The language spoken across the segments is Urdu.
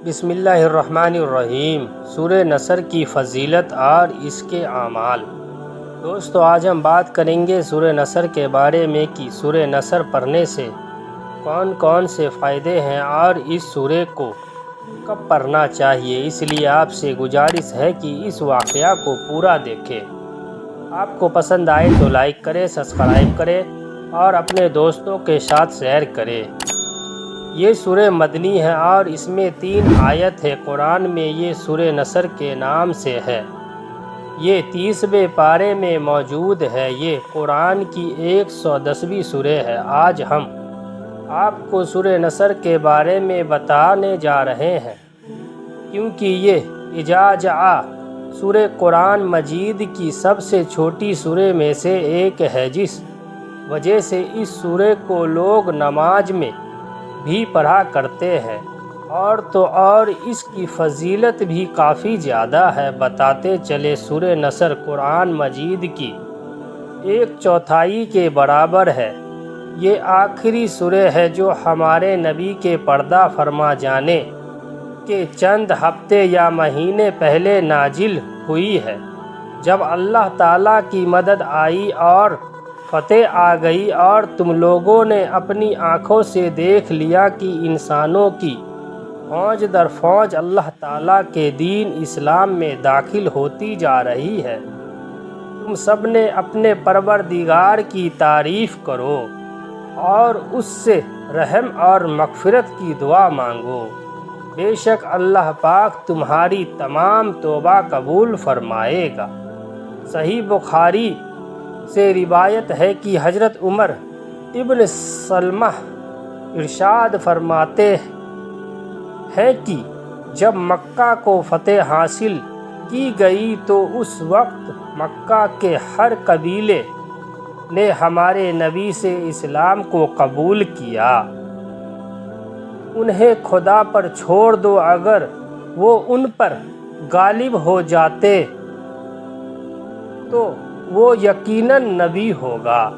بسم اللہ الرحمن الرحیم۔ سورہ نصر کی فضیلت اور اس کے اعمال۔ دوستو، آج ہم بات کریں گے سورہ نصر کے بارے میں کہ سورہ نصر پڑھنے سے کون کون سے فائدے ہیں اور اس سورہ کو کب پڑھنا چاہیے۔ اس لیے آپ سے گزارش ہے کہ اس واقعہ کو پورا دیکھیں۔ آپ کو پسند آئے تو لائک کریں، سبسکرائب کریں اور اپنے دوستوں کے ساتھ شیئر کریں۔ یہ سورہ مدنی ہے اور اس میں 3 آیت ہے۔ قرآن میں یہ سورہ نصر کے نام سے ہے۔ یہ 30ویں پارے میں موجود ہے۔ یہ قرآن کی 110ویں سورہ ہے۔ آج ہم آپ کو سورہ نصر کے بارے میں بتانے جا رہے ہیں کیونکہ یہ اجزاء سورہ قرآن مجید کی سب سے چھوٹی سورہ میں سے ایک ہے، جس وجہ سے اس سورہ کو لوگ نماز میں بھی پڑھا کرتے ہیں، اور تو اور اس کی فضیلت بھی کافی زیادہ ہے۔ بتاتے چلے، سورہ نصر قرآن مجید کی 1/4 کے برابر ہے۔ یہ آخری سورہ ہے جو ہمارے نبی کے پردہ فرما جانے کے چند ہفتے یا مہینے پہلے نازل ہوئی ہے، جب اللہ تعالیٰ کی مدد آئی اور فتح آ گئی اور تم لوگوں نے اپنی آنکھوں سے دیکھ لیا کہ انسانوں کی فوج در فوج اللہ تعالیٰ کے دین اسلام میں داخل ہوتی جا رہی ہے۔ تم سب نے اپنے پروردگار کی تعریف کرو اور اس سے رحم اور مغفرت کی دعا مانگو۔ بے شک اللہ پاک تمہاری تمام توبہ قبول فرمائے گا۔ صحیح بخاری سے روایت ہے کہ حضرت عمر ابن سلمہ ارشاد فرماتے ہیں کہ جب مکہ کو فتح حاصل کی گئی تو اس وقت مکہ کے ہر قبیلے نے ہمارے نبی سے اسلام کو قبول کیا۔ انہیں خدا پر چھوڑ دو، اگر وہ ان پر غالب ہو جاتے تو وہ یقیناً نبی ہوگا۔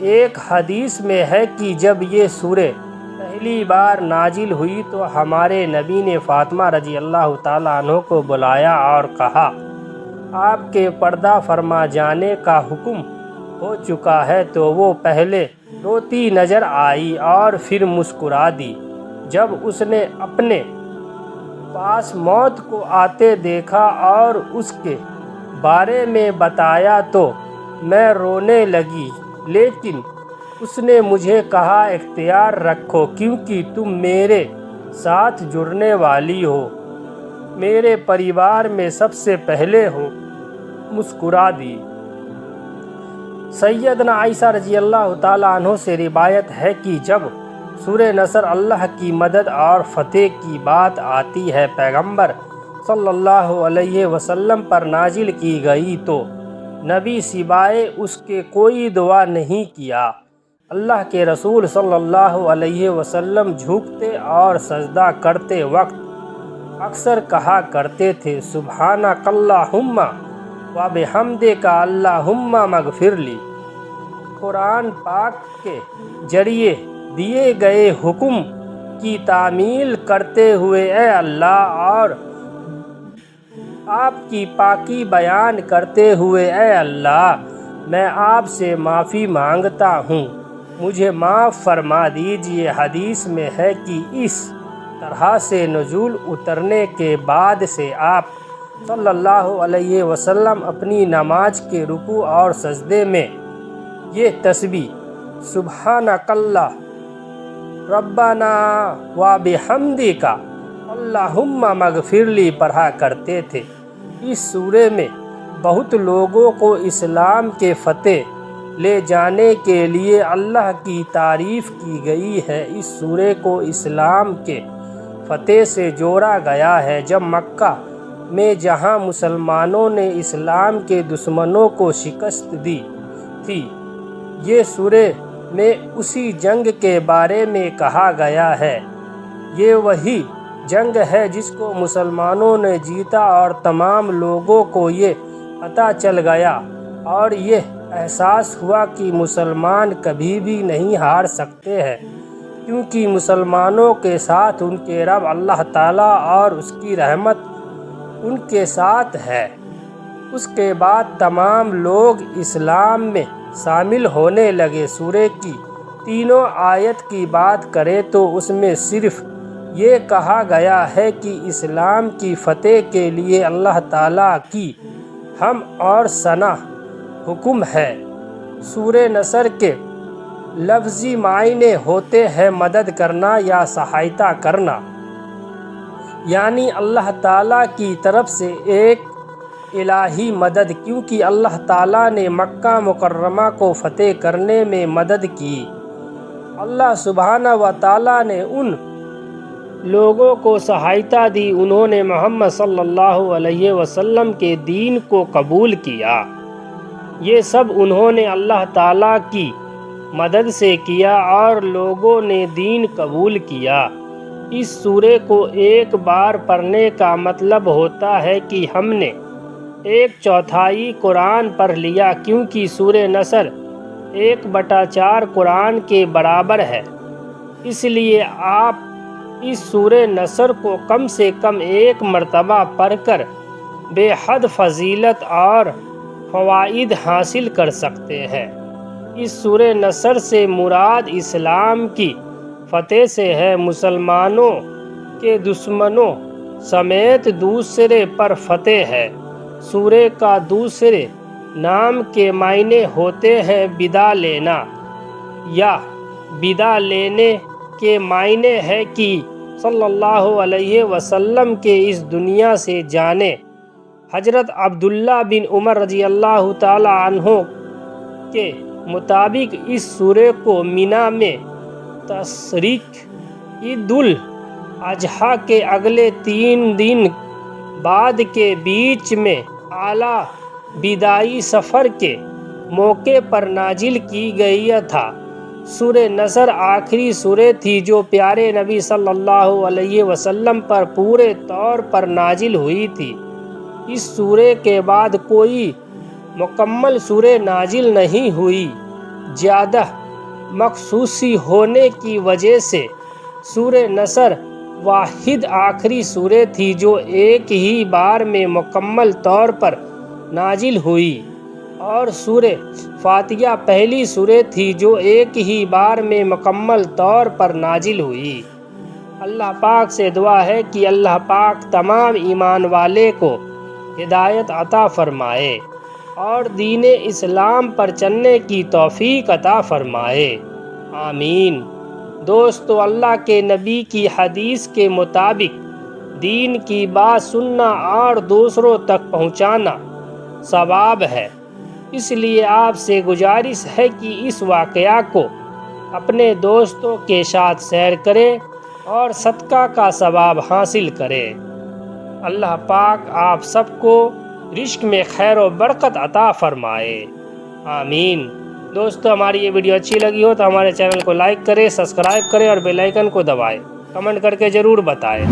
ایک حدیث میں ہے کہ جب یہ سورہ پہلی بار نازل ہوئی تو ہمارے نبی نے فاطمہ رضی اللہ تعالیٰ عنہ کو بلایا اور کہا، آپ کے پردہ فرما جانے کا حکم ہو چکا ہے۔ تو وہ پہلے روتی نظر آئی اور پھر مسکرا دی۔ جب اس نے اپنے پاس موت کو آتے دیکھا اور اس کے بارے میں بتایا تو میں رونے لگی، لیکن اس نے مجھے کہا، اختیار رکھو کیونکہ تم میرے ساتھ جڑنے والی ہو، میرے پریوار میں سب سے پہلے ہو۔ مسکرا دی۔ سیدنا عائشہ رضی اللہ تعالیٰ عنہ سے روایت ہے کہ جب سورہ نصر اللہ کی مدد اور فتح کی بات آتی ہے، پیغمبر صلی اللہ علیہ وسلم پر نازل کی گئی تو نبی سوائے اس کے کوئی دعا نہیں کیا۔ اللہ کے رسول صلی اللہ علیہ وسلم جھکتے اور سجدہ کرتے وقت اکثر کہا کرتے تھے، سبحانک اللہم و بحمدک اللہم مغفر لی۔ قرآن پاک کے ذریعے دیے گئے حکم کی تعمیل کرتے ہوئے اے اللہ اور آپ کی پاکی بیان کرتے ہوئے اے اللہ، میں آپ سے معافی مانگتا ہوں، مجھے معاف فرما دیجیے۔ حدیث میں ہے کہ اس طرح سے نزول اترنے کے بعد سے آپ صلی اللہ علیہ وسلم اپنی نماز کے رکوع اور سجدے میں یہ تسبیح سبحانک اللہ ربنا و بحمدک اللہم مغفر لی پڑھا کرتے تھے۔ اس سورہ میں بہت لوگوں کو اسلام کے فتح لے جانے کے لیے اللہ کی تعریف کی گئی ہے۔ اس سورہ کو اسلام کے فتح سے جوڑا گیا ہے، جب مکہ میں جہاں مسلمانوں نے اسلام کے دشمنوں کو شکست دی تھی۔ یہ سورہ میں اسی جنگ کے بارے میں کہا گیا ہے۔ یہ وہی جنگ ہے جس کو مسلمانوں نے جیتا اور تمام لوگوں کو یہ پتہ چل گیا اور یہ احساس ہوا کہ مسلمان کبھی بھی نہیں ہار سکتے ہیں۔ کیونکہ مسلمانوں کے ساتھ ان کے رب اللہ تعالیٰ اور اس کی رحمت ان کے ساتھ ہے۔ اس کے بعد تمام لوگ اسلام میں شامل ہونے لگے۔ سورہ کی تینوں آیت کی بات کریں تو اس میں صرف یہ کہا گیا ہے کہ اسلام کی فتح کے لیے اللہ تعالیٰ کی حمد اور ثنا حکم ہے۔ سورہ نصر کے لفظی معنی ہوتے ہیں مدد کرنا یا سہایتا کرنا، یعنی اللہ تعالیٰ کی طرف سے ایک الہی مدد، کیونکہ اللہ تعالیٰ نے مکہ مکرمہ کو فتح کرنے میں مدد کی۔ اللہ سبحانہ و تعالیٰ نے ان لوگوں کو سہایتا دی انہوں نے محمد صلی اللہ علیہ وسلم کے دین کو قبول کیا۔ یہ سب انہوں نے اللہ تعالیٰ کی مدد سے کیا اور لوگوں نے دین قبول کیا۔ اس سورے کو ایک بار پڑھنے کا مطلب ہوتا ہے کہ ہم نے 1/4 قرآن پڑھ لیا، کیونکہ سورہ نصر 1/4 قرآن کے برابر ہے۔ اس لیے آپ اس سورہ نصر کو کم سے کم 1 مرتبہ پڑھ کر بے حد فضیلت اور فوائد حاصل کر سکتے ہیں۔ اس سورہ نصر سے مراد اسلام کی فتح سے ہے۔ مسلمانوں کے دشمنوں سمیت دوسرے پر فتح ہے۔ سورہ کا دوسرے نام کے معنی ہوتے ہیں بدع لینا، یا بدع لینے کے معنی ہے کہ صلی اللہ علیہ وسلم کے اس دنیا سے جانے۔ حضرت عبداللہ بن عمر رضی اللہ تعالی عنہ کے مطابق اس سورہ کو منی میں تشریق عید الاضحیٰ کے اگلے 3 دن بعد کے بیچ میں اعلیٰ بداعی سفر کے موقع پر نازل کی گئی تھا۔ سورہ نصر آخری سورہ تھی جو پیارے نبی صلی اللہ علیہ وسلم پر پورے طور پر نازل ہوئی تھی۔ اس سورہ کے بعد کوئی مکمل سورہ نازل نہیں ہوئی۔ زیادہ مخصوصی ہونے کی وجہ سے سورہ نصر واحد آخری سورہ تھی جو ایک ہی بار میں مکمل طور پر نازل ہوئی، اور سورہ فاتحہ پہلی سورہ تھی جو ایک ہی بار میں مکمل طور پر نازل ہوئی۔ اللہ پاک سے دعا ہے کہ اللہ پاک تمام ایمان والے کو ہدایت عطا فرمائے اور دین اسلام پر چلنے کی توفیق عطا فرمائے، آمین۔ دوستو، اللہ کے نبی کی حدیث کے مطابق دین کی بات سننا اور دوسروں تک پہنچانا ثواب ہے۔ اس لیے آپ سے گزارش ہے کہ اس واقعہ کو اپنے دوستوں کے ساتھ شیئر کریں اور صدقہ کا ثواب حاصل کریں۔ اللہ پاک آپ سب کو رزق میں خیر و برکت عطا فرمائے، آمین۔ دوستو، ہماری یہ ویڈیو اچھی لگی ہو تو ہمارے چینل کو لائک کریں، سبسکرائب کریں اور بیل آئیکن کو دبائیں۔ کمنٹ کر کے ضرور بتائیں۔